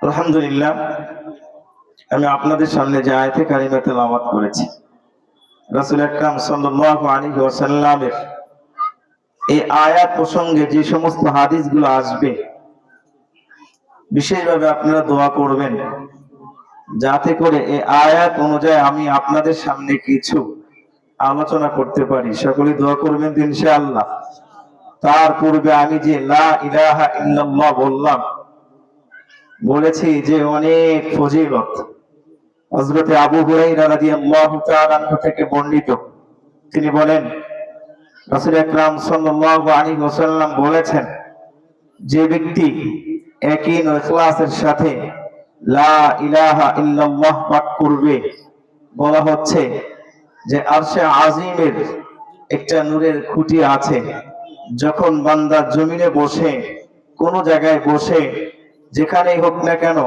আলহামদুলিল্লাহ, আমি আপনাদের সামনে যে আয়াতে কারিমা তেলাওয়াত করেছি, রাসূল আকরাম সাল্লাল্লাহু আলাইহি ওয়াসাল্লামের এই আয়াত প্রসঙ্গে যে সমস্ত হাদিসগুলো আসবে, বিশেষভাবে আপনারা দোয়া করবেন যাতে করে এই আয়াত অনুযায়ী আমি আপনাদের সামনে কিছু আলোচনা করতে পারি। সকলে দোয়া করবেন ইনশাআল্লাহ। তার পূর্বে আমি যে লা ইলাহা ইল্লাল্লাহ বলেছি যে অনেক ফজিলত হযরত আবু হুরায়রা রাদিয়াল্লাহু তাআলা আনহু থেকে বর্ণিত। তিনি বলেন, রাসূল আকরাম সাল্লাল্লাহু আলাইহি ওয়াসাল্লাম বলেছেন, যে ব্যক্তি ইয়াকিন ও ইখলাসের সাথে লা ইলাহা ইল্লাল্লাহ পাঠ করবে, বলা হচ্ছে যে আরশে আজিমের একটা নূরের খুঁটি আছে। যখন বান্দা জমিনে বসে, কোন জায়গায় বসে, যেখানেই হোক না কেন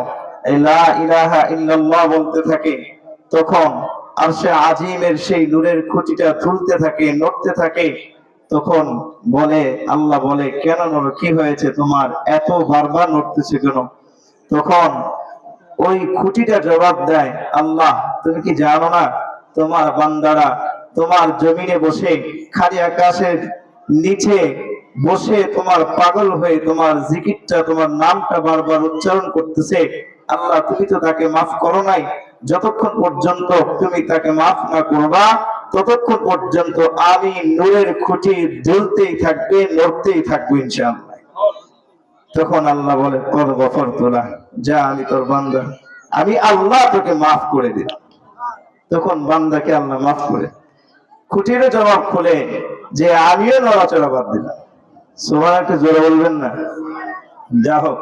লা ইলাহা ইল্লাল্লাহ বলতে থাকে, তখন আরশে আজিমের সেই নূরের খুঁটিটা ঝুলতে থাকে, নড়তে থাকে। তখন বলে, আল্লাহ বলে, কেন নড়ো, কি হয়েছে তোমার, এত বারবার নড়তেছে কেন? তখন ওই খুঁটিটা জবাব দেয়, আল্লাহ তুমি কি জানো না তোমার বান্দারা তোমার জমিনে বসে, খালি আকাশের নিচে বসে তোমার পাগল হয়ে তোমার জিকিরটা, তোমার নামটা বারবার উচ্চারণ করতেছে। আল্লাহ তুমি তো তাকে মাফ করো নাই। যতক্ষণ পর্যন্ত তুমি তাকে মাফ না করবা, ততক্ষণ পর্যন্ত আমি নূরের খুঁটি জ্বলতেই থাকবে, নড়তেই থাকবো ইনশাআল্লাহ। তখন আল্লাহ বলে, কদ গফরতু লাহ, যা আমি তোর বান্দা, আমি আল্লাহ তোকে মাফ করে দিলাম। তখন বান্দাকে আল্লাহ মাফ করে খুঁটির জবাব খুলে যে আমিও নড়াচড়া বাদ দিলাম। সুবহানাল্লাহ, একটু জোরে বলবেন না? যা হোক,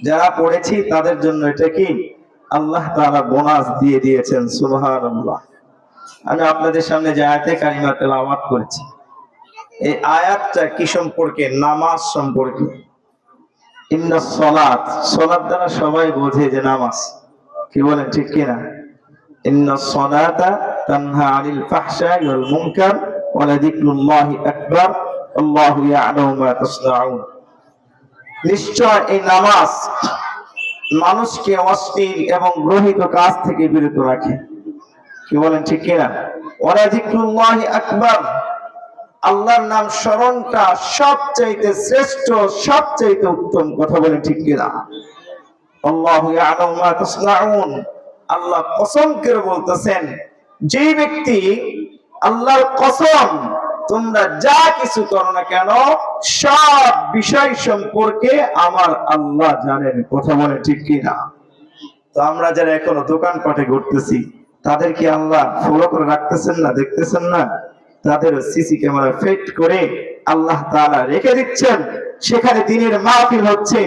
যারা পড়েছি তাদের জন্য এটা কি আল্লাহ তাআলা বোনাস দিয়ে দিয়েছেন। সুবহানাল্লাহ। আমি আপনাদের সামনে যে আয়াতে কারিমা তেলাওয়াত করেছি, এই আয়াতটা কি সম্পর্কে? নামাজ সম্পর্কে। ইন্নাস সালাত, সালাত দ্বারা সবাই বোঝে যে নামাজ। কি বলেন, ঠিক কিনা? ইন্নাস সালাতা তানহা আনিল ফাহশাই ওয়াল মুনকার ওয়া লাযিকরুল্লাহি আকবার আল্লাহু ইয়ালামু মা তাসনাউন। নিশ্চয় এই নামাজ মানুষকে অশ্লীল এবং গ্রহিত কাজ থেকে বিরত রাখে। কি বলেন, ঠিক কিনা? ওয়া লাযিকরুল্লাহি আকবার, আল্লাহর নাম স্মরণটা সবচাইতে শ্রেষ্ঠ, সবচাইতে উত্তম। কথা বলেন, ঠিক কিনা? আল্লাহু ইয়ালামু মা তাসনাউন, আল্লাহ কসম করে বলতেছেন, যে ব্যক্তি আল্লাহর কসম, তোমরা যা কিছু করো না কেন সব বিষয় সম্পর্কে আমার আল্লাহ জানেন। কথা বলে, ঠিক কিনা? তো আমরা যারা এখনো দোকানপাটে ঘুরতেছি, তাদেরকে আল্লাহ ফলো করে রাখতেছেন না, দেখতেছেন না? তাদের সিসি ক্যামেরা ফিট করে আল্লাহ তাআলা রেখে দিচ্ছেন। সেখানে দিনের মাহফিল হচ্ছে,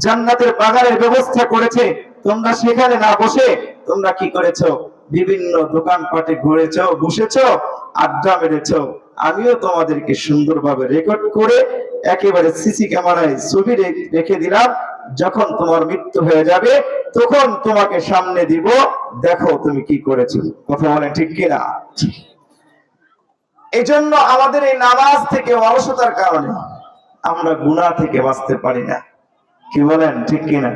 জান্নাতের বাগানের ব্যবস্থা করেছে। তোমরা সেখানে না বসে তোমরা কি করেছো? বিভিন্ন দোকানপাটে ঘুরেছো, বসেছো, আড্ডা মেরেছো। আমিও তোমাদেরকে সুন্দরভাবে রেকর্ড করে একেবারে সিসি ক্যামেরায় ছবি রেখে দিলাম। যখন তোমার মৃত্যু হয়ে যাবে, তখন তোমাকে সামনে দিব, দেখো তুমি কি করেছো। কথা বলেন, ঠিক কিনা? এই জন্য আমাদের এই নামাজ থেকে অলসতার কারণে আমরা গুনাহ থেকে বাঁচতে পারি না। কি বলেন, ঠিক কিনা?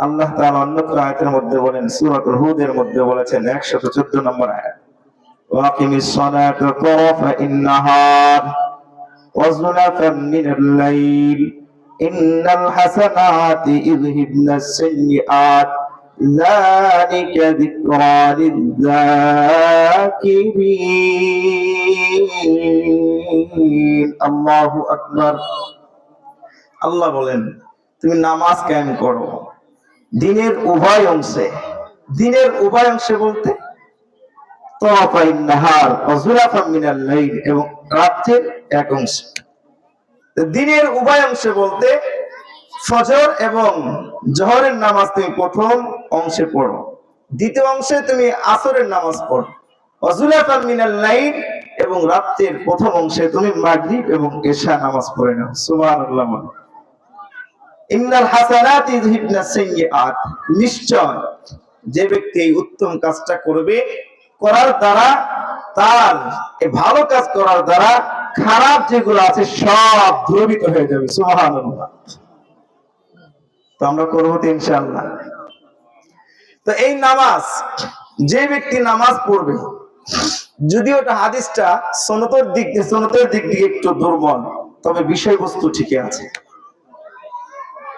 আল্লাহ তাআলা অন্যত্র আয়াতের মধ্যে বলেন, সূরাতুল হুদের মধ্যে বলেছেন, 114 নম্বর আয়াত, ওয়াকিমিস সালাতা তারাফাইন নাহার ওয়া যুলাফান মিনাল লাইল ইন্নাল হাসানাতি ইযহিবনাস সাইয়্যাত যালিকা যিকরা লিয-যাকিরিন। আল্লাহু আকবার। আল্লাহ বলেন, তুমি নামাজ কায়েম করো দিনের উভয় অংশে। দিনের উভয় অংশে বলতে তারাফাইন নাহার ওয়া যুলাফান মিনাল লাইল, এবং রাতের এক অংশে। দিনের উভয় অংশে বলতে ফজর এবং জোহরের নামাজ তুমি প্রথম অংশে পড়ো, দ্বিতীয় অংশে তুমি আসরের নামাজ পড়ো। ওয়া যুলাফান মিনাল লাইল, এবং রাতের প্রথম অংশে তুমি মাগরিব এবং ইশা নামাজ পড়ে নাও। সুবহানাল্লাহ। ইন্নাল হাসানাতি ইযহিবনাস সাইয়্যাত, নিশ্চয় যে ব্যক্তি এই উত্তম কাজটা করবে, করার দ্বারা তার এই ভালো কাজ করার দ্বারা খারাপ যেগুলো আছে সব দূরীভূত হয়ে যাবে। সুবহানাল্লাহ। তো আমরা করবো তো ইনশাআল্লাহ। তো এই নামাজ, যে ব্যক্তি নামাজ পড়বে, যদিও এটা হাদিসটা সনতের দিক দিয়ে একটু দুর্বল, তবে বিষয়বস্তু ঠিকই আছে।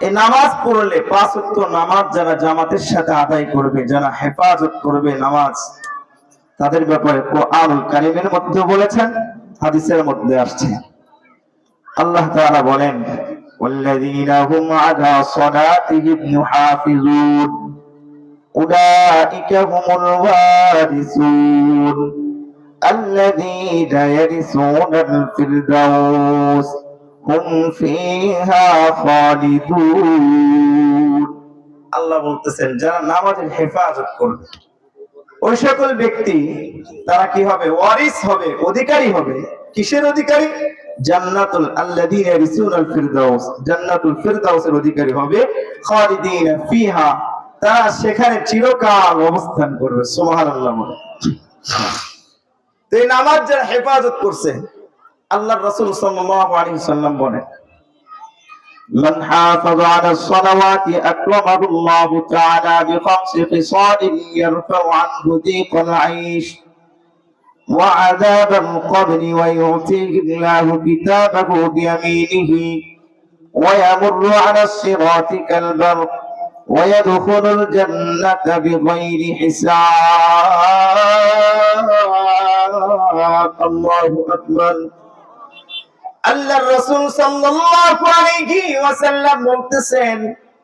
এই নামাজ পড়লে 5 ওয়াক্ত নামাজ যারা জামাতের সাথে আদায় করবে, যারা হেফাজত করবে নামাজ, তাদের ব্যাপারে কোরআনুল কারীমের মধ্যে বলেছেন, হাদিসের মধ্যে আসছে। আল্লাহ তাআলা বলেন, ওয়াল্লাযীনা হুম আলা সালাতিহিম ইউহাফিজুন উলাইকা হুমুল ওয়ারিসুন আল্লাযীনা ইয়ারিসুনাল ফিরদাউস হুম ফিহা খালিদুন। আল্লাহ বলতেছেন, যারা নামাজের হেফাজত করবে, ওই সকল ব্যক্তি তারা কি হবে? ওয়ারিস হবে, অধিকারী হবে। কিসের অধিকারী? জান্নাতুল আল্লাযীনা ইয়ারিসুনাল ফিরদাউস, জান্নাতুল ফিরদাউসের অধিকারী হবে। খালিদিনা ফিহা, তারা সেখানে চিরকাল অবস্থান করবে। সুবহানাল্লাহ। তো এই নামাজ যারা হেফাজত করছে, আল্লাহর রাসূল সাল্লাল্লাহু আলাইহি ওয়াসাল্লাম বলেন, من حافظ على الصلوات أكرمه الله تعالى ب5 خصال يرفع عنه ضيق العيش وعذاب القبر ويؤتيه الله كتابه بيمينه ويمر على الصراط كالبرق ويدخل الجنة بغير حساب. الله أكبر. আল্লাহর রাসূল সাল্লাল্লাহু আলাইহি ওয়াসাল্লাম বলতেছেন,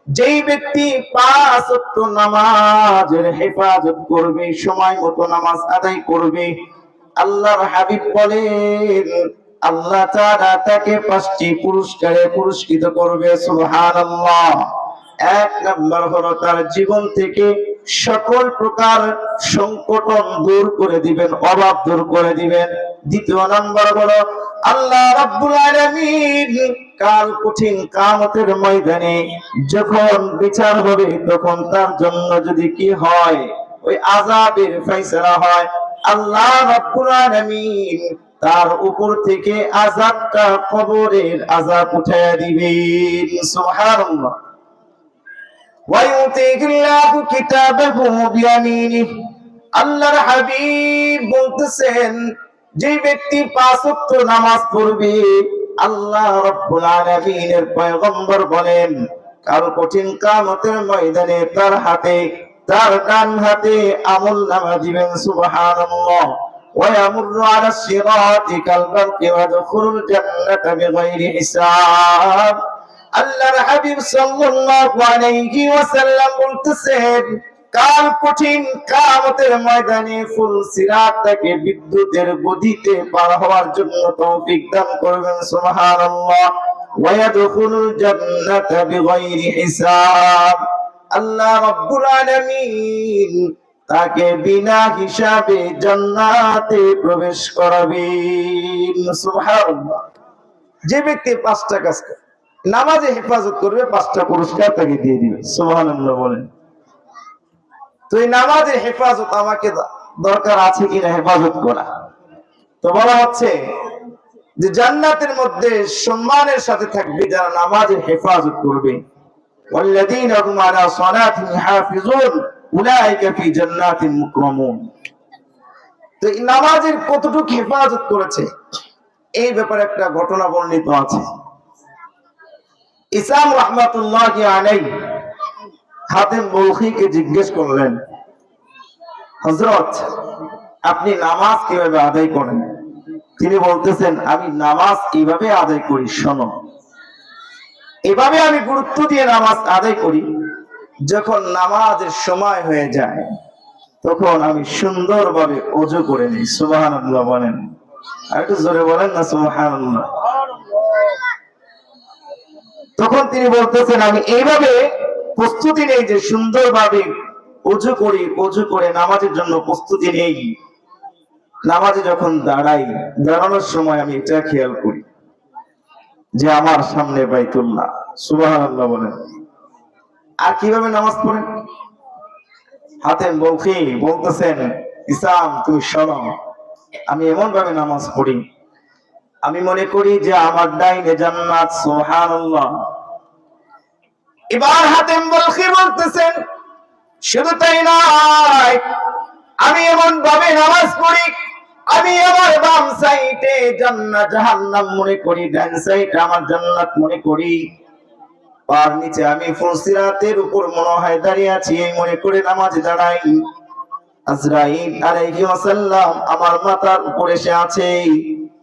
যেই ব্যক্তি 5 ওয়াক্ত নামাজের হেফাজত করবে, সময় মতো নামাজ আদায় করবে, আল্লাহর হাবিব বলেন আল্লাহ তাআলা তাকে 5টি পুরস্কারে পুরস্কৃত করবে। সুবহানাল্লাহ। 1 নাম্বার হলো তার জীবন থেকে সকল প্রকার সংকটন দূর করে দিবেন, অভাব দূর করে দিবেন। 2 নাম্বার হলো আল্লাহ রাব্বুল আলামিন কাল কঠিন কিয়ামতের ময়দানে যখন বিচার হবে, তখন তার জন্য যদি কি হয়, ওই আযাবের ফয়সালা হয়, আল্লাহ রাব্বুল আলামিন তার উপর থেকে আযাবটা, কবরের আযাব উঠায়া দিবেন। সুবহানাল্লাহ। ওয়ায়ুতিহিল্লাহু কিতাবাহু বিয়ামিনিহি, আল্লাহর হাবিব বলতেছেন, যে ব্যক্তি 5 ওয়াক্ত নামাজ পড়বে, আল্লাহ রাব্বুল আলামিনের পয়গম্বর বলেন কাল কঠিন কিয়ামতের ময়দানে তার হাতে, তার ডান হাতে আমলনামা দিবেন। সুবহানাল্লাহ। ওয়ায়ামুরু আলা সিরাতি কাল বারকি ওয়াদখুলুল জান্নাতা বিগাইরি হিসাব। আল্লাহর হাবিব সাল্লাল্লাহু আলাইহি ওয়াসাল্লাম বলতেছেন, কাল কঠিন কিয়ামতের ময়দানে ফুল সিরাতকে বিদ্যুতের গতিতে পার হওয়ার জন্য তৌফিক দান করবেন। সুবহানাল্লাহ। ওয়ায়াদখুলুল জান্নাতা বিগাইরি হিসাব, আল্লাহ রাব্বুল আলামিন তাকে বিনা হিসাবে জান্নাতে প্রবেশ করাবেন। সুবহানাল্লাহ। যে ব্যক্তি 5টা কাজ করে, নামাজে হেফাজত করবে, 5টা পুরস্কার তাকে দিয়ে দিবে। সুবহানাল্লাহ বলেন। তো এই নামাজের হেফাজত আমাকে দরকার আছে কিনা হেফাজত করা? তো বলা হচ্ছে যে জান্নাতের মধ্যে সম্মানের সাথে থাকবে যারা নামাজের হেফাজত করবে। ওয়াল্লাযীনা হুম আলা সালাতিহিম হাফিজুন উলাইকা ফি জান্নাতিন মুকরামুন। তো এই নামাজের কতটুকু হেফাজত করেছে, এই ব্যাপারে একটা ঘটনা বর্ণিত আছে। ইসাম রাহমাতুল্লাহি আলাইহি হাতেম বলখীকে জিজ্ঞেস করলেন, হযরত আপনি নামাজ কিভাবে আদায় করেন? তিনি বলতেছেন, আমি নামাজ কিভাবে আদায় করি শোনো। এভাবে আমি গুরুত্ব দিয়ে নামাজ আদায় করি, যখন নামাজের সময় হয়ে যায় তখন আমি সুন্দরভাবে ওযু করে নিই। সুবহানাল্লাহ বলেন। আর একটু জোরে বলেন না সুবহানাল্লাহ। তখন তিনি বলতেছেন, আমি এইভাবে প্রস্তুতি নেই যে সুন্দরভাবে ওযু করি, ওযু করে নামাজের জন্য প্রস্তুতি নেই। নামাজে যখন দাঁড়াই, দাঁড়ানোর সময় আমি এটা খেয়াল করি যে আমার সামনে বাইতুল্লাহ। সুবহানাল্লাহ বলেন। আর কিভাবে নামাজ পড়েন? হাতেম বলখী বলতেছেন, ইসাম তুমি শোনো, আমি এমন ভাবে নামাজ পড়ি, আমি মনে করি যে আমার ডাইনে জান্নাত। সুবহানাল্লাহ। এবার হাতেম বলখী বলতেছেন, শুধু তাই নয়, আমি এমন ভাবে নামাজ পড়ি, আমি আমার বাম সাইডে জান্নাত জাহান্নাম মনে করি, ডান সাইডে আমার জান্নাত মনে করি। পার নিচে আমি ফুলসিরাতের উপর মনে হয় দাঁড়িয়ে আছি, এই মনে করে নামাজে দাঁড়াই। আজরাইল আলাইহিস সালাম আমার মাথার উপরে এসে আছে,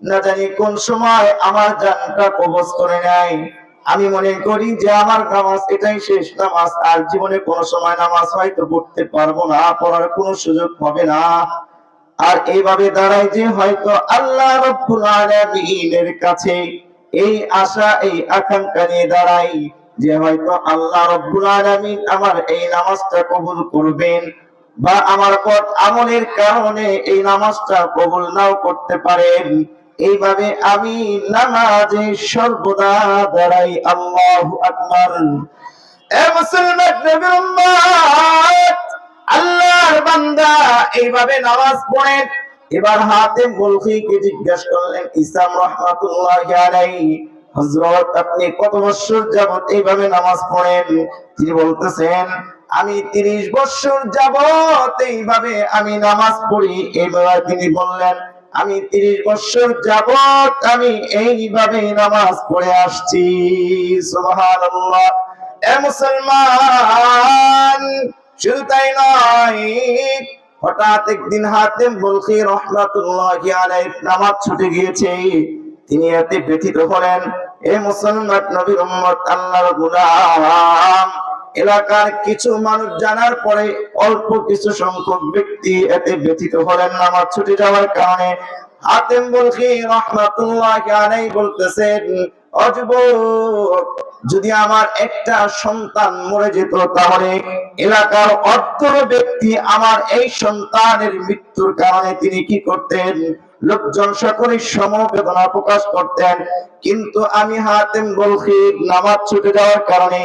না জানি কোন সময় আমার জানটা কবজ করে নেয়। আমি মনে করি যে আমার নামাজ এটাই শেষ নামাজ, আর জীবনে কোন সময় নামাজ হয়তো পড়তে পারবো না, পড়ার কোনো সুযোগ হবে না। আর এইভাবে দাঁড়াই যে হয়তো আল্লাহ রাব্বুল আলামিনের কাছে এই আশা এই আকাঙ্ক্ষা নিয়ে দাঁড়াই যে হয়তো আল্লাহ রাব্বুল আলামিন আমার এই নামাজটা কবুল করবেন, বা আমার পথ আমলের কারণে এই নামাজটা কবুল নাও করতে পারেন। এইভাবে আমি নামাজে সর্বদা দাঁড়াই। আল্লাহু আকবার। এ মুসলমান নবীর উম্মত, আল্লাহর বান্দা এইভাবে নামাজ পড়েন। এবার হাতেম বলখিকে জিজ্ঞেস করলেন ইসলাম রাহমাতুল্লাহি আলাইহি, হযরত আপনি কত বছর যাবত এইভাবে নামাজ পড়েন? তিনি বলতেছেন আমি 30 বছর যাবত এইভাবে আমি নামাজ পড়ি। এবার তিনি বললেন আমি 30 বছর যাবত আমি এইভাবে নামাজ পড়ে আসছি। সুবহানাল্লাহ। এ মুসলমান, শুধু তাই নয়, হঠাৎ একদিন হাতেম বলখি রহমাতুল্লাহি আলাইহি নামাজ ছুটে গিয়েছে। তিনি এতে ব্যথিত হলেন। এ মুসলমান নবীর উম্মত, আল্লাহর গোলাম, এলাকার কিছু মানুষ জানার পরে অল্প কিছু সংখ্যক ব্যক্তি এতে ব্যথিত হলেন নামাজ ছুটে যাওয়ার কারণে। হাতেম বলখি রহমাতুল্লাহি আলাইহি বলতেছেন, ও যুবক, যদি আমার একটা সন্তান মরে যেত তাহলে এলাকার অর্ধ ব্যক্তি আমার এই সন্তানের মৃত্যুর কারণে তিনি কি করতেন? লোকজন সকলে সমবেদনা প্রকাশ করতেন। কিন্তু আমি হাতেম বলখি নামাজ ছুটে যাওয়ার কারণে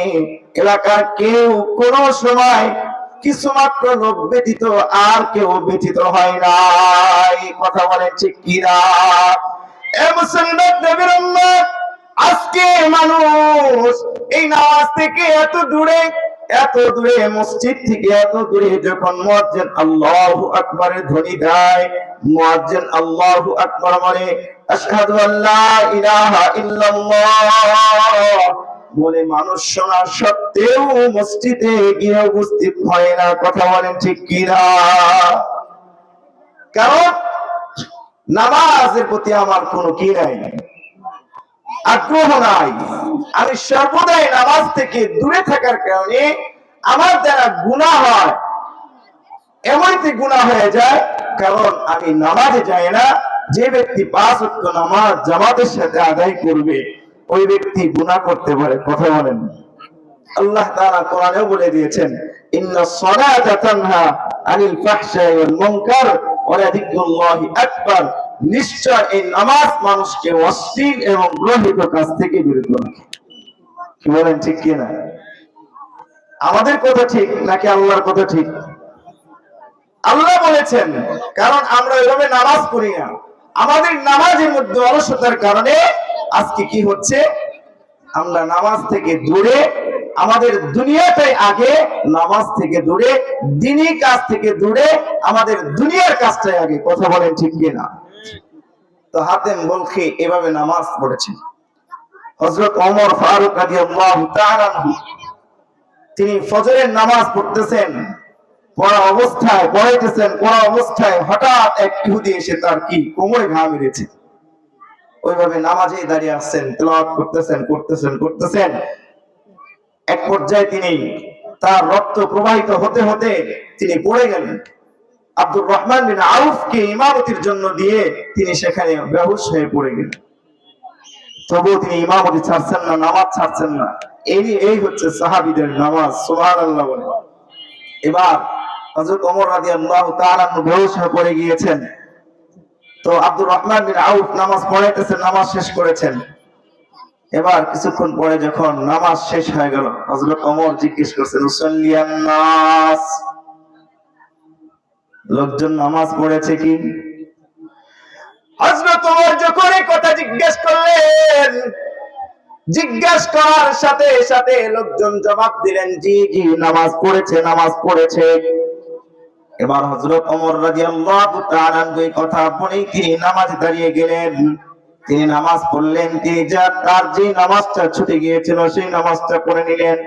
এলাকার কেউ কোনো সময় কিছুমাত্র লোক ব্যতীত আর কেউ ব্যতীত হয় নাই। কথা বলেন ঠিক কিনা? এ মুসলমান নবীর উম্মত, আজকে মানুষ এই নামাজ থেকে এত দূরে মসজিদ থেকে এত দূরে যখন মুয়াজ্জিন আল্লাহু আকবারের ধ্বনি দেয়, মুয়াজ্জিন আল্লাহু আকবার বলে আশহাদু আল্লা ইলাহা ইল্লাল্লাহ বলে মানুষ শোনা সত্ত্বেও মসজিদে গিয়ে উপস্থিত হয় না। কথা বলেন ঠিক কিনা? কারণ নামাজের প্রতি আমার কোনো কি নাই, আগ্রহ নাই। আমি সর্বদাই নামাজ থেকে দূরে থাকার কারণে আমার দ্বারা গুনাহ হয়, এমনিতে গুনাহ হয়ে যায়। কারণ আমি নামাজে যাই না। যে ব্যক্তি 5 ওয়াক্ত নামাজ জামাতের সাথে আদায় করবে ওই ব্যক্তি গুনাহ করতে পারে। কথা বলেন। আল্লাহ তাআলা কোরআনেও বলে দিয়েছেন, ইন্নাস সালাতা তানহা আনিল ফাহশাই ওয়াল মুনকার ওয়া লাযিকরুল্লাহি আকবার। নিশ্চয় এই নামাজ মানুষকে অশ্লীল এবং গ্রহিত কাজ থেকে বিরত রাখে। কি বলেন ঠিক কি না? আমাদের কথা ঠিক নাকি আল্লাহর কথা ঠিক? আল্লাহ বলেছেন, কারণ আমরা এভাবে নামাজ পড়ি না। আমাদের নামাজের মধ্যে অলসতার কারণে আজকে কি হচ্ছে? আমরা নামাজ থেকে দূরে, আমাদের দুনিয়াটাই আগে, নামাজ থেকে দূরে, দ্বীনি কাজ থেকে দূরে, আমাদের দুনিয়ার কাজটাই আগে। কথা বলেন ঠিক কি না? তো হাতেম বলখি এভাবে নামাজ পড়েছেন। হযরত ওমর ফারুক রাদিয়াল্লাহু তাআলা তিনি ফজরের নামাজ পড়তেছেন, পড়া অবস্থায় হঠাৎ এক ইহুদি এসে তার কি কোমরে ঘা মেরেছে। ওইভাবে নামাজে দাঁড়িয়ে আসছেন, তেলাওয়াত করতেছেন। এক পর্যায়ে তিনি তার রক্ত প্রবাহিত হতে হতে তিনি পড়ে গেলেন। আব্দুর রহমান বিন আউফকে ইমামতির জন্য দিয়ে তিনি সেখানে বেহুশ হয়ে পড়ে গেলেন। তবুও তিনি ইমামতি ছাড়ছেন না, নামাজ ছাড়ছেন না। এই হচ্ছে সাহাবীদের নামাজ। সুবহানাল্লাহ বলে। এবার হযরত ওমর রাদিয়াল্লাহু তাআলা বেহুশ হয়ে পড়ে গিয়েছেন। তো আব্দুর রহমান বিন আউফ নামাজ পড়াইতেছেন, নামাজ শেষ করেছেন। এবার কিছুক্ষণ পরে যখন নামাজ শেষ হয়ে গেল, হযরত ওমর জিজ্ঞেস করছেন, উসাল্লিয়ান নাস, লোকজন নামাজ পড়েছে কি? হযরত ওমর যখন এই কথা জিজ্ঞেস করলেন, জিজ্ঞাসা করার সাথে সাথে লোকজন জবাব দিলেন, জি জি নামাজ পড়েছে, নামাজ পড়েছে। এবার হযরত ওমর রাদিয়াল্লাহু তাআলা দুই কথা বলেই তিনি নামাজে দাঁড়িয়ে গেলেন। তিনি নামাজ পড়লেন, তিনি তার যে নামাজটা ছুটে গিয়েছিল সেই নামাজটা পড়ে নিলেন।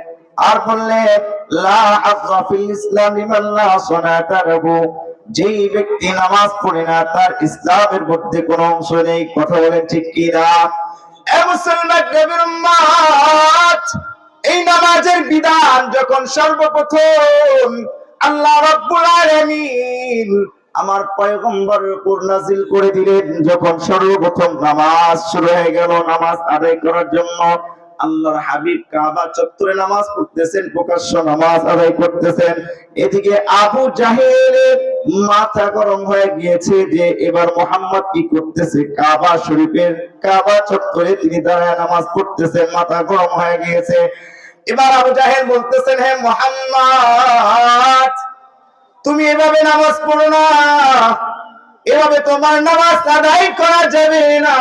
আর বললেন, লা হাজ্জা ফিল ইসলামি মান লা সালাতা লাহু, যেই ব্যক্তি নামাজ পড়ে না তার ইসলামের মধ্যে কোনো অংশ নেই। কথা বলেন ঠিক কি না? এ মুসলমান নবীর উম্মত, এই নামাজের বিধান যখন সর্বপ্রথম আল্লাহ রাব্বুল আলামিন আমার পয়গম্বরের উপর নাযিল করে দিলেন, যখন সর্বপ্রথম নামাজ শুরু হয়ে গেল, নামাজ আদায় করার জন্য আল্লাহর হাবিব কাবা চত্বরে নামাজ পড়তেছেন, প্রকাশ্য নামাজ আদায় করতেছেন। এদিকে আবু জাহেলের মাথা গরম হয়ে গিয়েছে যে এবার মুহাম্মদ কি করতেছে, কাবা শরীফের কাবা চত্বরে তিনি দাঁড়ায় নামাজ পড়তেছেন, মাথা গরম হয়ে গিয়েছে। এবার আবু জাহেল বলতেছেন, হে মুহাম্মদ, তুমি এভাবে নামাজ পড়ো না, এভাবে তোমার নামাজ আদায় করা যাবে না।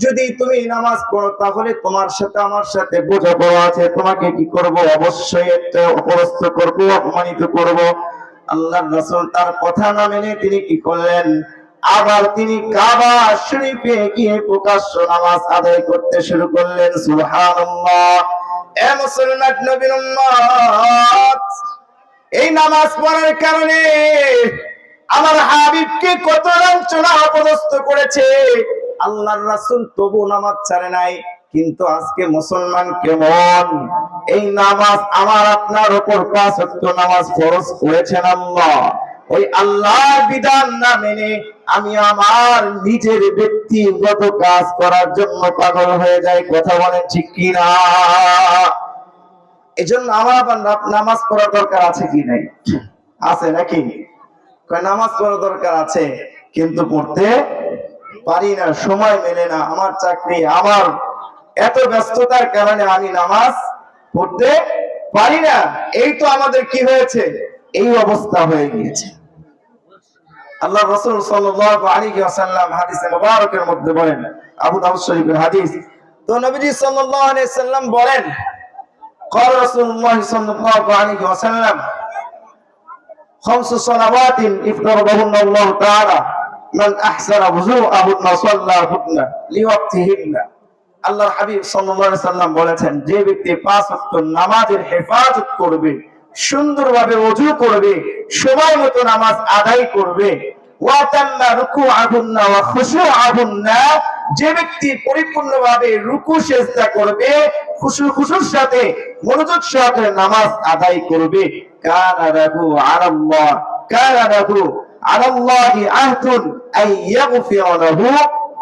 যদি তুমি নামাজ পড়ো তাহলে তোমার সাথে আমার সাথে বোঝাপড়া আছে, তোমাকে কি করব, অবশ্যই একটা অপদস্থ করব, অপমানিত করব। আল্লাহর রাসূল তার কথা না মেনে তিনি কি করলেন, আবার তিনি কাবা শরীফে গিয়ে প্রকাশ্য নামাজ আদায় করতে শুরু করলেন। সুবহানাল্লাহ। এ মুসলমান নবীর উম্মত, এই নামাজ পড়ার কারণে আমার হাবিবকে কত লাঞ্ছনা অপদস্থ করেছে, আল্লাহর রাসূল তবু নামাজ ছাড়ে নাই। কিন্তু আজকে মুসলমান কেমন, এই নামাজ আমার আপনার উপর 5 ওয়াক্ত নামাজ ফরজ করেছেন আল্লাহ, ওই আল্লাহর বিধান না মেনে আমি আমার নিজের ব্যক্তিগত কাজ করার জন্য পাগল হয়ে যাই। কথা বলেন ঠিক কি না? এজন্য আমার আবার নামাজ পড়ার দরকার আছে কি নাই? আছে নাকি? নামাজ পড়ার দরকার আছে, কিন্তু পড়তে পারি না, সময় মেলে না, আমার চাকরি, আমার এত ব্যস্ততার কারণে আমি নামাজ পড়তে পারি না। এই তো আমাদের কি হয়েছে, এই অবস্থা হয়ে গিয়েছে। আল্লাহ রাসূল সাল্লাল্লাহু আলাইহি ওয়াসাল্লাম হাদিসে মুবারকের মধ্যে বলেন, আবু দাউদ শরীফের হাদিস, তো নবীজি সাল্লাল্লাহু আলাইহি ওয়াসাল্লাম বলেন, قال رسول الله صلى الله عليه وسلم خمس صلوات افترضهن الله تعالى من احسن وضوءهن صلاهن لوقتهن। আল্লাহর হাবিব সাল্লাল্লাহু আলাইহি ওয়াসাল্লাম বলেছেন, যে ব্যক্তি 5 ওয়াক্ত নামাজের হেফাজত করবে, সুন্দরভাবে ওযু করবে, সময় মতো নামাজ আদায় করবে, ওয়া তাম্মা রুকুআহুন্না ওয়া খুশুআহুন্না, যে ব্যক্তি পরিপূর্ণভাবে রুকু সিজদা করবে, খুশুর সাথে মনোযোগ সহকারে নামাজ আদায় করবে, কানা লাহু আলাল্লাহি আহদুন আন ইয়াগফিরা লাহু,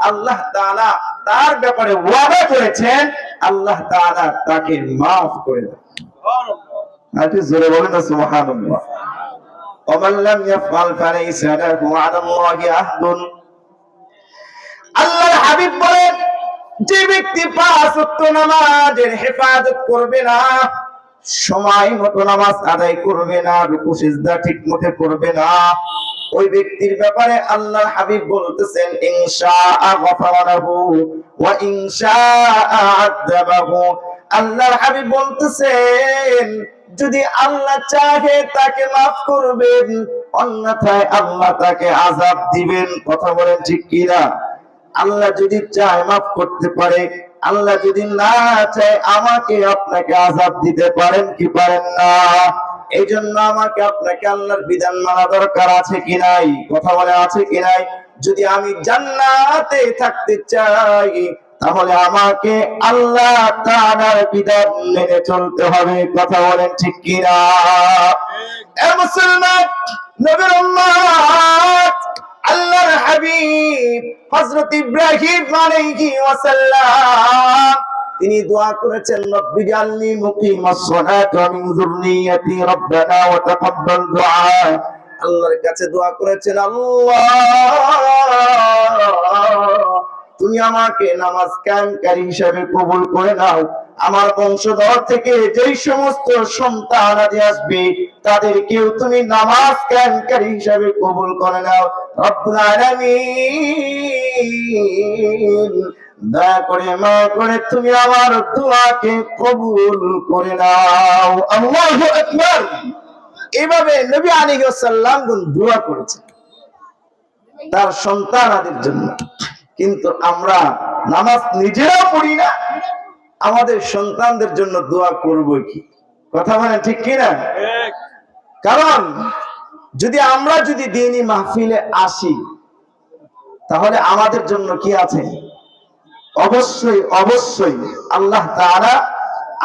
আল্লাহ তাআলা তার ব্যাপারে ওয়াদা করেছেন, আল্লাহ তাআলা তাকে maaf করে দেন। সুবহানাল্লাহ। আপনি জোরে বলেন না সুবহানাল্লাহ। ওমান লাম ইয়াফআল ফালাইসা লাহু আলাল্লাহি আহদুন। আল্লাহর হাবিব বলেন, যে ব্যক্তি 5 ওয়াক্ত নামাজের হেফাজত করবে না, সময় মতো নামাজ আদায় করবে না, রুকু সিজদা ঠিকমতো করবে না, ওই ব্যক্তির ব্যাপারে আল্লাহর হাবিব বলতেছেন, ইনশাআ গফারা লাহু ওয়া ইনশাআ আযাবাহু। আল্লাহর হাবিব বলতেছেন, যদি আল্লাহ চাহে তাকে maaf করবেন, অন্যথায় আল্লাহ তাকে আযাব দিবেন। কথা বলেন ঠিক কি না? আল্লাহ যদি চায় maaf করতে পারে, আল্লাহ যদি না চায় আমাকে আপনাকে আযাব দিতে পারেন কি পারেন না? এই জন্য আমাকে আপনাকে আল্লাহর বিধান মানা দরকার আছে কি নাই? কথা বলে আছে কি নাই? যদি আমি জান্নাতে থাকতে চাই তাহলে আমাকে আল্লাহ তাআলার বিধান মেনে চলতে হবে। কথা বলেন ঠিক কি না? এ মুসলমান নবীর উম্মত, আল্লাহর হাবিব হযরত ইব্রাহিম আলাইহি ওয়াসাল্লাম তিনি দোয়া করেছেন, রব্বি জাআলনি মুকিমাস সালাতি ওয়া মিন যুররিয়্যাতি রব্বানা ওয়া তাকাব্বাল দুআ। আল্লাহর কাছে দোয়া করেছেন, আল্লাহ তুমি আমাকে নামাজ কায়েমকারী হিসেবে কবুল করে নাও, আমার বংশধর থেকে যেই সমস্ত সন্তান আদি আসবে তাদেরকেও তুমি নামাজ কায়েমকারী হিসেবে কবুল করে নাও। রব্বুল আলামিন দয়া করে মায়া করে তুমি আমার দোয়াকে কবুল করে নাও। আল্লাহু আকবার। এইভাবে নবী আলাইহিস সালাম দোয়া করেছেন তার সন্তানাদের জন্য। কিন্তু আমরা নামাজ নিজেরাও পড়ি না, আমাদের সন্তানদের জন্য দোয়া করব কি? কথা বলেন ঠিক কিনা? কারণ আমরা যদি দ্বীনি মাহফিলে আসি, তাহলে আমাদের জন্য কি আছে? অবশ্যই অবশ্যই আল্লাহ তাআলা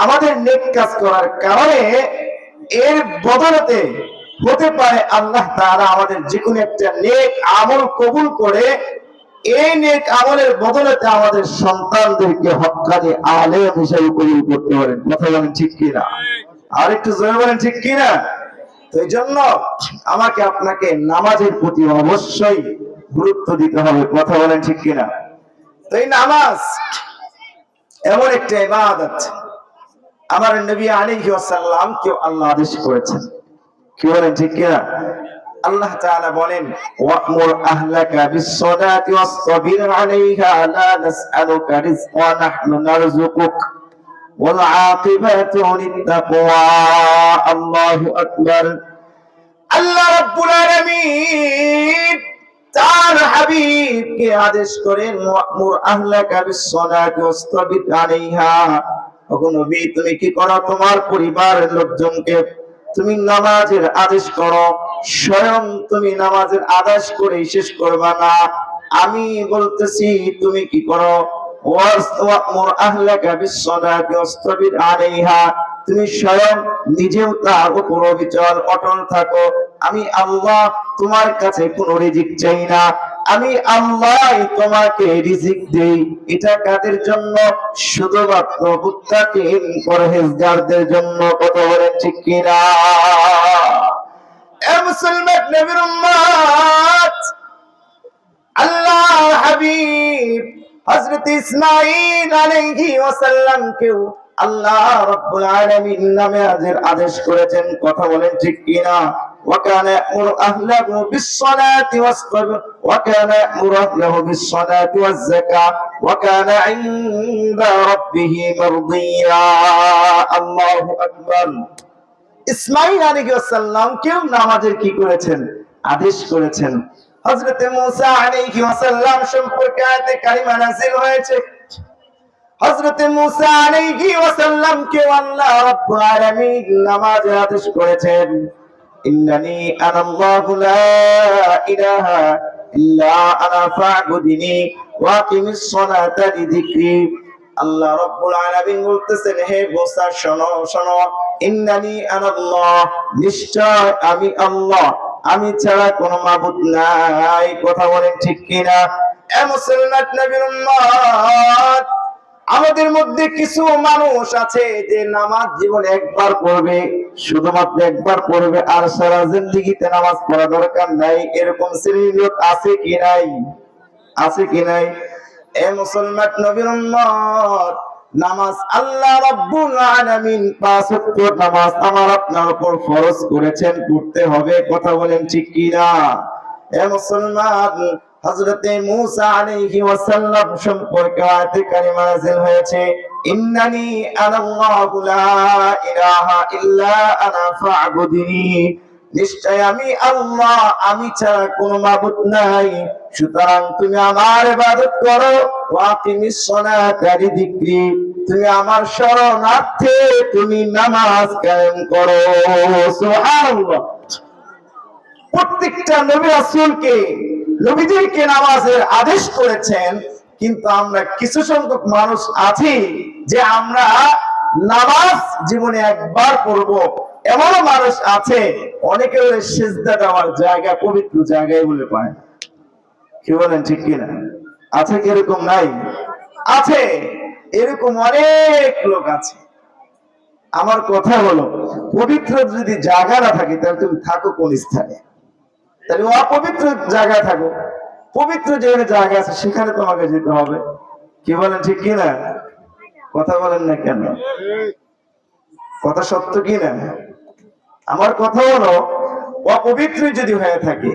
আমাদের নেক কাজ করার কারণে এর বদলতে হতে পারে আল্লাহ তাআলা আমাদের যে কোনো একটা নেক আমল কবুল করে এই নেক আমলের বদলতে আমাদের সন্তানদেরকে হক্কানি আলেম হিসেবে কবুল করতে পারেন। কথা বলেন ঠিক কিনা? আর একটু জোরে বলেন ঠিক কিনা? তো এই জন্য আমাকে আপনাকে নামাজের প্রতি অবশ্যই গুরুত্ব দিতে হবে। কথা বলেন ঠিক কিনা? তো এই নামাজ এমন একটা ইবাদত আমার নবী আলাইহিস সালাম কে আল্লাহ আদেশ করেছেন। কি বলেন ঠিক কিনা? আল্লাহ তাআলা বলেন, ওয়া'মুর আহলাকা বিস-সালাতি ওয়াসতাবির আলাইহা লা নাসআলুকা রিজকান নাহনু নারযুকুক ওয়াল আকিবাতু লিত-তাকওয়া। আল্লাহু আকবার। আল্লাহ রাব্বুল আলামিন তার হাবিবকে আদেশ করেন, ওয়া'মুর আহলাকা বিস-সালাতি ওয়াসতাবির আলাইহা। ওগো নবী, তুমি কি করো? তোমার পরিবারের লোকজনকে তুমি নামাজের আদেশ করো। স্বয়ং তুমি নামাজের আদেশ করে শেষ করবা না, আমি বলতেছি তুমি কি করো? ওয়া'মুর আহলাকা বিস-সালাতি ওয়াসতাবির আলাইহা। তুমি স্বয়ং নিজেও তার উপর অবিচল অটল থাকো। আমি আল্লাহ তোমার কাছে কোনো রিজিক চাই না, আমি আল্লাহ তোমাকে রিজিক দেই। এটা কাদের জন্য? শুধুমাত্র মুত্তাকিন পরহেজগারদের জন্য। কথা বলেন ঠিক কিনা? এ মুসলমান নবীর উম্মত, আল্লাহর হাবিব হযরত ইসমাঈল আলাইহিস সালাম কেও আল্লাহ রাব্বুল আলামিন নামাজের আদেশ করেছেন। কথা বলেন ঠিক কিনা? وكان يأمر أهله بالصلاة والصبر وكان يأمر أهله بالصلاة والزكاة وكان عند ربه مرضيا। الله أكبر। ইসমাঈল আলাইহিস সালাম কেও নামাজের কি করেছেন? আদেশ করেছেন। হযরত মূসা আলাইহিস সালাম সম্পর্কে আয়াতে কারিমা নাযিল হয়েছে। হযরত মূসা আলাইহিস সালাম কে আল্লাহ রাব্বুল আলামিন নামাজের আদেশ করেছেন। ইন্নানি আনাল্লাহু লা ইলাহা ইল্লা আনা ফা'বুদনি ওয়া আকিমিস সালাতা লিযিকরি। আল্লাহ রাব্বুল আলামিন বলতেছেন, হে মূসা শোনো শোনো, ইন্নানি আনাল্লাহ, নিশ্চয় আমি আল্লাহ, আমি ছাড়া কোনো মাবুদ নাই। কথা বলেন ঠিক কিনা? এ মুসলমান নবীর উম্মত, আমাদের মধ্যে কিছু মানুষ আছে যে নামাজ জীবনে একবার পড়বে, শুধুমাত্র একবার পড়বে, আর সারা জিন্দেগিতে নামাজ পড়া দরকার নাই। এরকম শ্রেণীর লোক আছে কি নাই? আছে কি নাই? এ মুসলমান নবীর উম্মত, নামাজ আল্লাহ রাব্বুল আলামিন ৫ ওয়াক্ত নামাজ আমার আপনার উপর ফরজ করেছেন, পড়তে হবে। কথা বলেন ঠিক কিনা? এ মুসলমান, হযরতে মূসা আলাইহিস সালাম সম্পর্কে আয়াতে কারিমা নাযিল হয়েছে, ইন্নানি আনাল্লাহু লা ইলাহা ইল্লা আনা ফা'বুদনি, নিশ্চয় আমি আল্লাহ, আমি ছাড়া কোনো মাবুদ নাই, সুতরাং তুমি আমার ইবাদত করো। ওয়া আকিমিস সালাতা লিযিকরি, তুমি আমার শরণার্থে তুমি নামাজ কায়েম করো। সুবহানাল্লাহ। প্রত্যেকটা নবী রাসূলকে, নবীদেরকে নামাজের আদেশ করেছেন, কিন্তু আমরা কিছু সংখ্যক মানুষ আছি যে আমরা নামাজ জীবনে একবার পড়ব। এমন মানুষ আছে অনেকে বলে সিজদা দেওয়ার জায়গা পবিত্র জায়গায় বলে পায়। কি বলেন ঠিক কিনা? আছে কি এরকম? নাই? আছে, এরকম অনেক লোক আছে। আমার কথা হলো, পবিত্র যদি জায়গা না থাকে তাহলে তুমি থাকো কোন স্থানে? তাহলে অপবিত্র জায়গায় থাকো, পবিত্র যেখানে জায়গা আছে সেখানে তোমাকে যেতে হবে। কি বলেন ঠিক কিনা? কথা বলেন না কেন? কথা সত্য কিনা? আমার কথা হলো, অপবিত্র যদি হয়ে থাকে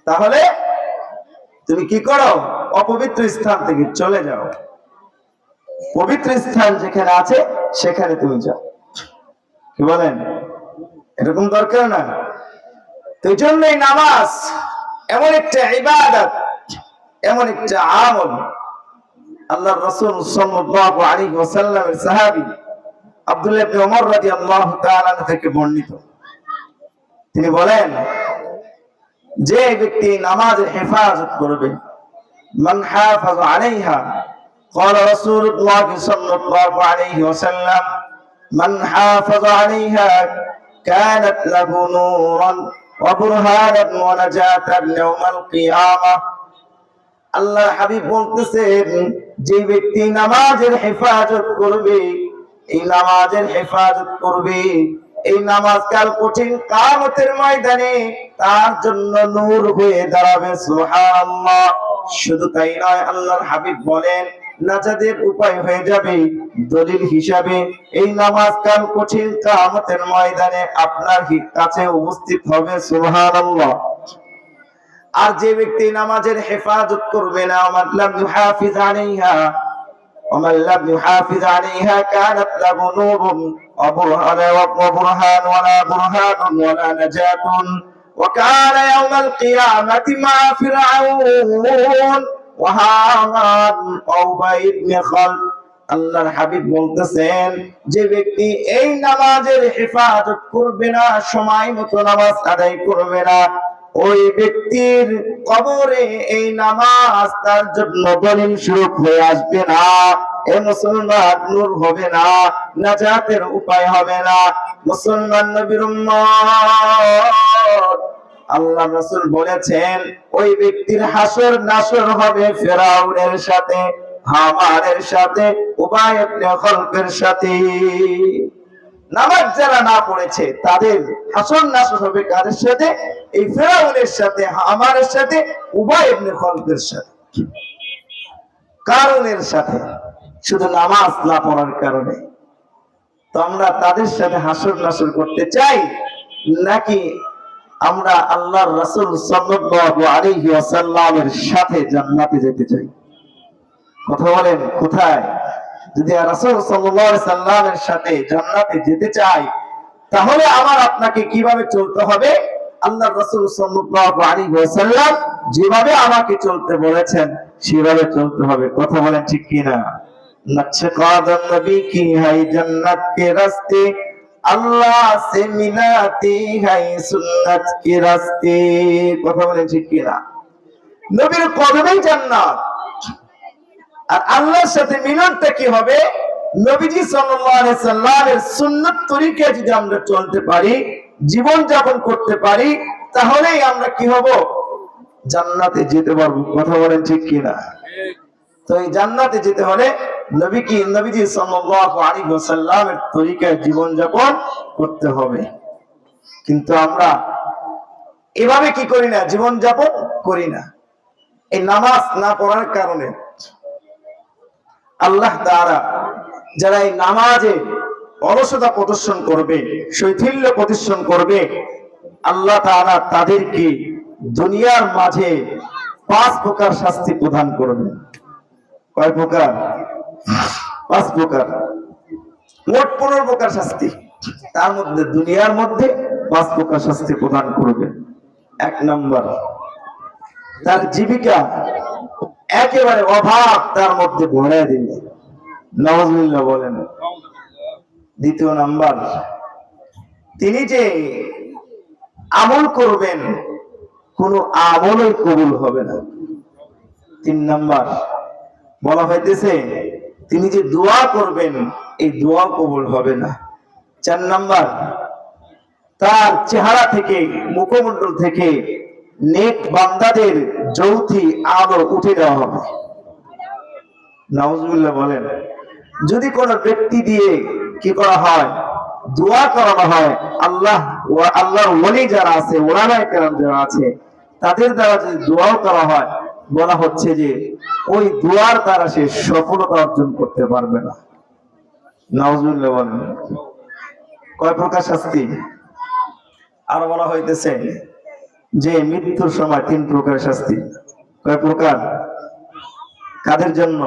তাহলে তুমি কি করো? অপবিত্র স্থান থেকে চলে যাও। পবিত্র স্থান যেখানে আছে সেখানে তুমি যাও। কি বলেন? এরকম দরকার না? তো এই জন্যই নামাজ এমন একটা ইবাদত, এমন একটা আমল। আল্লাহর রাসূল সাল্লাল্লাহু আলাইহি ওয়াসাল্লামের সাহাবী আব্দুল্লাহ ইবনে ওমর রাদিয়াল্লাহু তাআলা থেকে বর্ণিত, তিনি বলেন যে ব্যক্তি নামাজের হেফাজত করবে, মান হাফাজ আলাইহা, قال رسول الله صلى الله عليه وسلم من حافظ عليها كانت له نورا وبرهانا ونجاة يوم القيامة। আল্লাহ হাবিব বলতেছেন যে ব্যক্তি নামাজের হেফাজত করবে, এই নামাজের হেফাজত করবে, এই নামাজ কাল কঠিন কিয়ামতের ময়দানে তার জন্য নূর হয়ে দাঁড়াবে। সুবহানাল্লাহ। শুধু তাই নয়, আল্লাহর হাবিব বলেন নাজাতের উপায় হয়ে যাবে, দলিল হিসাবে এই নামাজ কাল কঠিন কিয়ামতের ময়দানে আপনার কাছে উপস্থিত হবে। সুবহানাল্লাহ। আর যে ব্যক্তি নামাজের হেফাজত করবে না, মান লাম ইউহাফিজ আলাইহা ومن لم يحافظ عليها كانت له نور وبرهان ولا برهان ولا نجاة وكان يوم القيامة مع فرعون وهامان وأبي بن خلف। আল্লাহর হাবিব বলতেছেন যে ব্যক্তি এই নামাজের হেফাজত করবে না, সময় মতো নামাজ আদায় করবে না, ওই ব্যক্তির কবরে এই নামাজ তার জন্য দলিল স্বরূপ হয়ে আসবে না। এ মুসলমান নূর হবে না, নাজাতের উপায় হবে না। মুসলমান নবীর উম্মত, আল্লাহ রাসূল বলেছেন ওই ব্যক্তির হাসর নাসর হবে ফেরাউনের সাথে, হামানের সাথে, উবাই ইবনে খলফের সাথে। নামাজ যারা না পড়েছে তাদের হাসর নাসর হবে কাদের সাথে? এই ফেরাউনের সাথে, হামানের সাথে, উবাই ইবনে খলফের সাথে, কারণের সাথে, শুধু নামাজ না পড়ার কারণে। তো আমরা তাদের সাথে হাসর নাসর করতে চাই নাকি আমরা আল্লাহর রাসূল সাল্লাল্লাহু আলাইহি ওয়াসাল্লামের সাথে জান্নাতে যেতে চাই? কথা বলেন কোথায়? যদি রাসূল সাল্লাল্লাহু আলাইহি সাল্লামের সাথে জান্নাতে যেতে চাই, তাহলে আমার আপনাকে কিভাবে চলতে হবে? আল্লাহর রাসূল সাল্লাল্লাহু আলাইহি ওয়াসাল্লাম যেভাবে আমাকে চলতে বলেছেন সেভাবে চলতে হবে। কথা বলেন ঠিক কি না? নকশে কদম নবী কি হাই জান্নাত কে রাস্তে, আল্লাহ সে মিলাতে হাই সুন্নাত কে রাস্তে। কথা বলেন ঠিক কি না? নবীর কদমেই জান্নাত। আর আল্লাহর সাথে মিলনটা কি হবে? নবীজি সাল্লাল্লাহু আলাইহি সাল্লামের সুন্নাত তরিকায় যদি আমরা চলতে পারি, জীবন যাপন করতে পারি, তাহলেই আমরা কি হব? জান্নাতে যেতে পারবো। কথা বলেন ঠিক কি না? তো এই জান্নাতে যেতে হলে নবীজি সাল্লাল্লাহু আলাইহি ওয়াসাল্লামের তরিকায় জীবন যাপন করতে হবে। কিন্তু আমরা এভাবে কি করি না? জীবন যাপন করি না। এই নামাজ না পড়ার কারণে আল্লাহ তাআলা যারা এই নামাজে অলসতা প্রদর্শন করবে, শৈথিল্য প্রদর্শন করবে, আল্লাহ তাআলা তাদেরকে দুনিয়ার মাঝে 5 প্রকার শাস্তি প্রদান করবে। কয় প্রকার? 5 প্রকার। মোট 15 প্রকার শাস্তি। তার মধ্যে দুনিয়ার মধ্যে 5 প্রকার শাস্তি প্রদান করবে। 1 নাম্বার, তার জীবিকা একেবারে অভাব তার মধ্যে ভরে দিবে। নাউজুবিল্লাহ বলেন। 2 নাম্বার, তিনি যে আমল করবেন কোনো আমলই কবুল হবে না। 3 নাম্বার, বলা হইতেছে তিনি যে দোয়া করবেন এই দোয়া কবুল হবে না। 4 নাম্বার, তার চেহারা থেকে, মুখমণ্ডল থেকে নেক বান্দাদের জ্যোতি আলো উঠে দেওয়া হবে। নাউজুবিল্লাহ বলেন। যদি কোন ব্যক্তি দিয়ে কি করা হয়? দোয়া করানো হয়, আল্লাহর ওলি যারা আছে, উলামায়ে কেরাম যারা আছে, তাদের দ্বারা যদি দোয়াও করা হয়, বলা হচ্ছে যে ওই দোয়ার দ্বারা সে সফলতা অর্জন করতে পারবে না। নাউজুবিল্লাহ বলেন। কয় প্রকার শাস্তি? আর বলা হইতেছে যে মৃত্যুর সময় 3 প্রকার শাস্তি। কয় প্রকার? কাদের জন্য?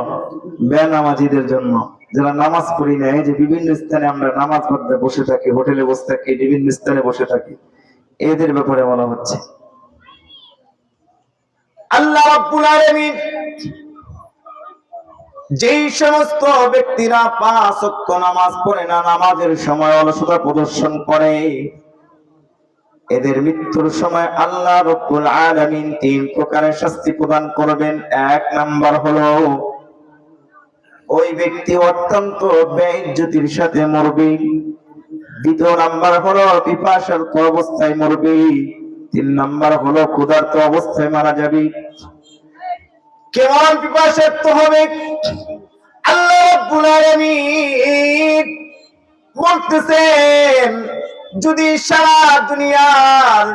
বেনামাজিদের জন্য, যারা নামাজ পড়ি না। এই যে বিভিন্ন স্থানে আমরা নামাজ পড়তে বসে থাকি, হোটেলে বসে থাকি, বিভিন্ন স্থানে বসে থাকি, এদের ব্যাপারে বলা হচ্ছে। আল্লাহ রাব্বুল আলামিন যেই সমস্ত ব্যক্তিরা 5 ওয়াক্ত নামাজ পড়ে না, নামাজের সময় অলসতা প্রদর্শন করে, এদের মৃত্যুর সময় আল্লাহ রাব্বুল আলামিন 3 প্রকারের শাস্তি প্রদান করবেন। 1 নাম্বার হলো ওই ব্যক্তি অত্যন্ত বেইজ্জতির সাথে মরবে। 2 নাম্বার হলো পিপাসার্ত অবস্থায় মরবে। 3 নাম্বার হলো ক্ষুধার্ত অবস্থায় মারা যাবে। কেমন পিপাসার্ত হবে? আল্লাহ রাব্বুল আলামিন বলতেছেন, যদি সারা দুনিয়ার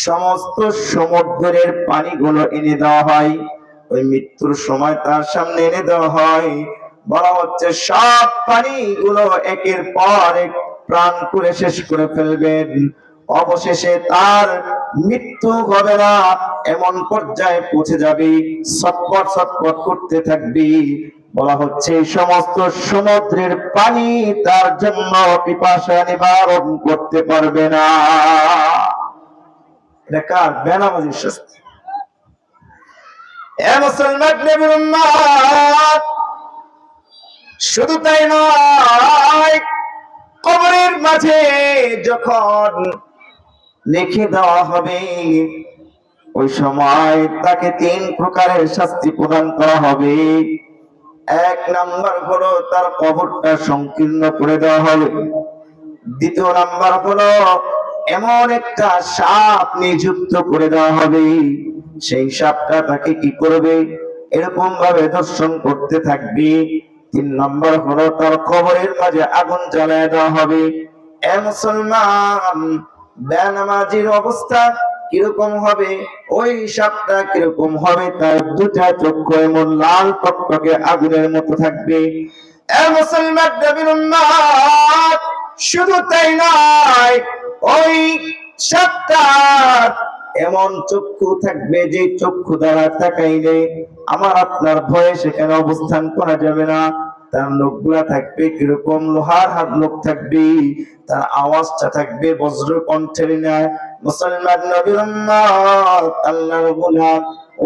সমস্ত সমুদ্রের পানিগুলো এনে দেওয়া হয়, ওই মৃত্যুর সময় তার সামনে এনে দেওয়া হয়, বলা হচ্ছে সব পানিগুলো একের পর এক প্রাণ করে শেষ করে ফেলবেন, অবশেষে তার মৃত্যু হবে না এমন পর্যায়ে পৌঁছে যাবে, ছটফট ছটফট করতে থাকবে। বলা হচ্ছে এই সমস্ত সমুদ্রের পানি তার জন্য পিপাসা নিবারণ করতে পারবে না। এটা কার? বেনামাজির শাস্তি। এ মুসলমান নবীর উম্মত, শুধু তাই নয়, কবরের মাঝে যখন লিখে দেওয়া হবে, ওই সময় তাকে 3 প্রকারের শাস্তি প্রদান করা হবে। 1 নাম্বার হলো তার কবরটা সংকীর্ণ করে দেওয়া হবে। 2 নাম্বার হলো এমন একটা সাপ নিযুক্ত করে দেওয়া হবে, সেই সাপটা তাকে কি করবে? এরকম ভাবে দর্শন করতে থাকবে। 3 নাম্বার হলো তার কবরের মাঝে আগুন জ্বালায় দেওয়া হবে। এ মুসলমান, বেনামাজির অবস্থা কিরকম হবে? ওই সাপটা কিরকম হবে? তার 2টা চক্ষু এমন লাল টকটকে আগুনের মতো থাকবে। এ মুসলমান নবীর উম্মত, শুধু তাই নয়, ওই সাপটা এমন চক্ষু থাকবে যে চক্ষু দ্বারা তাকাইলে আমার আপনার ভয়ে সেখানে অবস্থান করা যাবে না। তার লোকগুলা থাকবে কিরকম? লোহার হাত লোক থাকবে। তার আওয়াজটা থাকবে বজ্র কণ্ঠের ন্যায়। মুসলমান নবীর উম্মত, আল্লাহর গোলাম,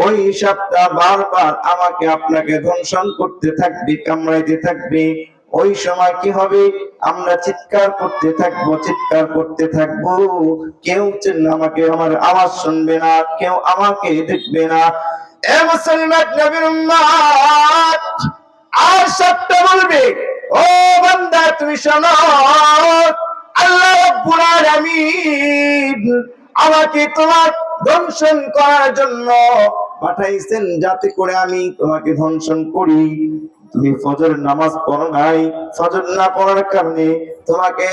ওই সাপটা বারবার আমাকে আপনাকে দংশন করতে থাকবে, কামড়াইতে থাকবে। ওই সময় কি হবে? আমরা চিৎকার করতে থাকবো, চিৎকার করতে থাকবো, কেউ আমাকে, আমার আওয়াজ শুনবে না, কেউ আমাকে দেখবে না। এ মুসলমান নবীর উম্মত, আর সাপটা বলবে, ও বান্দা তুমি শোনো, আল্লাহ রাব্বুল আলামিন আমাকে তোমার দংশন করার জন্য পাঠাইছেন, যাতে করে আমি তোমাকে দংশন করি। তুমি ফজর নামাজ পড়ো নাই, ফজর না পড়ার কারণে তোমাকে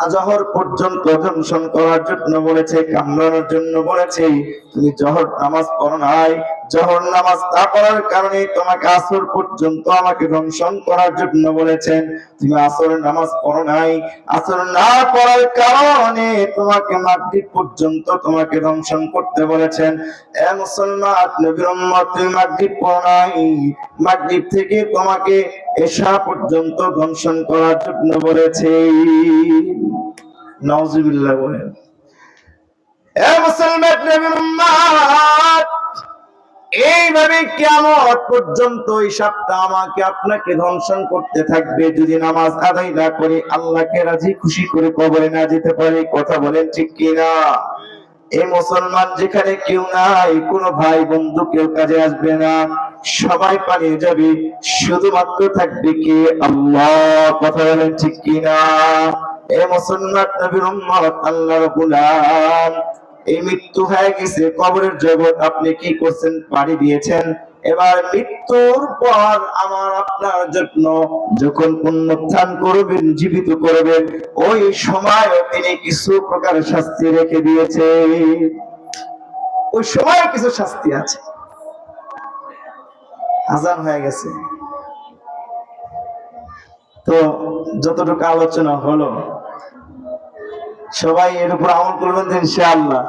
আজহর পর্যন্ত দংশন করার জন্য বলেছে, কামড়ানোর জন্য বলেছে। তুমি জহর নামাজ পড়ো নাই, জহর নামাজ না পড়ার কারণে তোমাকে আসর পর্যন্ত আমাকে দংশন করার জন্য বলেছেন। তুমি আসর নামাজ পড়ো নাই, আসর না পড়ার কারণে তোমাকে মাগরিব পর্যন্ত তোমাকে দংশন করতে বলেছেন। এ মুসলমান নবীর উম্মত, তুমি মাগরিব পড়ো নাই, মাগরিব থেকে তোমাকে এশা পর্যন্ত দংশন করার জন্য বলেছে। নাউজুবিল্লাহ বলেন। এ মুসলমান নবীর উম্মত, এইভাবে কিয়ামত পর্যন্ত এই সাপটা আমাকে আপনাকে দংশন করতে থাকবে যদি নামাজ আদায় না করে, আল্লাহকে রাজি খুশি করে কবরে না যেতে পারে। কথা বলেন ঠিক কিনা? এই মুসলমান, যেখানে কেউ নাই, কোনো ভাই বন্ধু কেউ কাজে আসবে না, সবাই পালিয়ে যাবে, শুধুমাত্র থাকবে কি? আল্লাহ। কথা বলেন ঠিক কিনা? এ মুসলমান নবীর উম্মত, আল্লাহর গোলাম, এই মৃত্যু হয়ে গেছে, কবরের জগৎ আপনি কি করছেন? পাড়ি দিয়েছেন। এবার মৃত্যুর পর আমার আপনার জন্য যখন পুনরুত্থান করবেন, জীবিত করবেন, ওই সময় তিনি কিছু প্রকার শাস্তি রেখে দিয়েছে। ওই সময় কিছু শাস্তি আছে। আজান হয়ে গেছে, তো যতটুকু আলোচনা হলো সবাই এর উপর আমল করবেন ইনশাআল্লাহ।